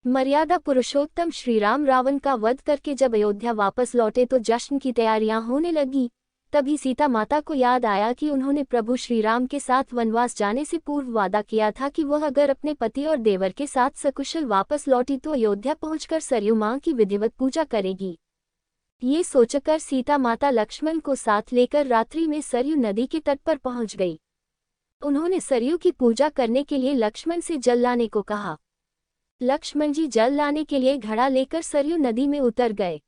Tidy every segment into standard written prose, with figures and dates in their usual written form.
मर्यादा पुरुषोत्तम श्रीराम रावण का वध करके जब अयोध्या वापस लौटे तो जश्न की तैयारियां होने लगी। तभी सीता माता को याद आया कि उन्होंने प्रभु श्रीराम के साथ वनवास जाने से पूर्व वादा किया था कि वह अगर अपने पति और देवर के साथ सकुशल वापस लौटी तो अयोध्या पहुंचकर सरयू मां की विधिवत पूजा करेगी। ये सोचकर सीता माता लक्ष्मण को साथ लेकर रात्रि में सरयू नदी के तट पर पहुंच गई। उन्होंने सरयू की पूजा करने के लिए लक्ष्मण से जल लाने को कहा। लक्ष्मण जी जल लाने के लिए घड़ा लेकर सरयू नदी में उतर गए।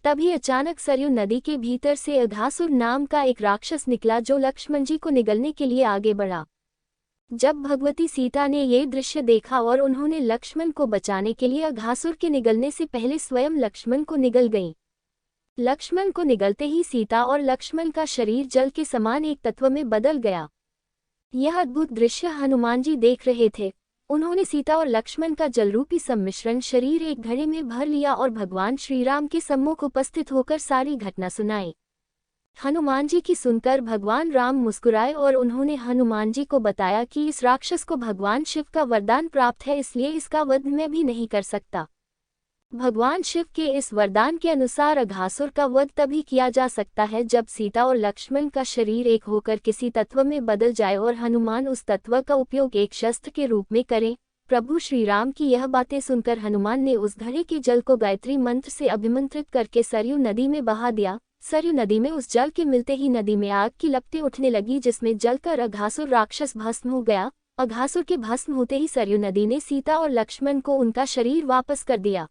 तभी अचानक सरयू नदी के भीतर से अघासुर नाम का एक राक्षस निकला जो लक्ष्मण जी को निगलने के लिए आगे बढ़ा। जब भगवती सीता ने ये दृश्य देखा और उन्होंने लक्ष्मण को बचाने के लिए अघासुर के निगलने से पहले स्वयं लक्ष्मण को निगल गईं। लक्ष्मण को निगलते ही सीता और लक्ष्मण का शरीर जल के समान एक तत्व में बदल गया। यह अद्भुत दृश्य हनुमान जी देख रहे थे। उन्होंने सीता और लक्ष्मण का जलरूपी सम्मिश्रण शरीर एक घड़े में भर लिया और भगवान श्रीराम के सम्मुख उपस्थित होकर सारी घटना सुनाई। हनुमान जी की सुनकर भगवान राम मुस्कुराए और उन्होंने हनुमान जी को बताया कि इस राक्षस को भगवान शिव का वरदान प्राप्त है, इसलिए इसका वध मैं भी नहीं कर सकता। भगवान शिव के इस वरदान के अनुसार अघासुर का वध तभी किया जा सकता है जब सीता और लक्ष्मण का शरीर एक होकर किसी तत्व में बदल जाए और हनुमान उस तत्व का उपयोग एक शस्त्र के रूप में करें। प्रभु श्रीराम की यह बातें सुनकर हनुमान ने उस घड़े के जल को गायत्री मंत्र से अभिमंत्रित करके सरयू नदी में बहा दिया। सरयू नदी में उस जल के मिलते ही नदी में आग की लपटें उठने लगी, जिसमें जलकर अघासुर राक्षस भस्म हो गया। अघासुर के भस्म होते ही सरयू नदी ने सीता और लक्ष्मण को उनका शरीर वापस कर दिया।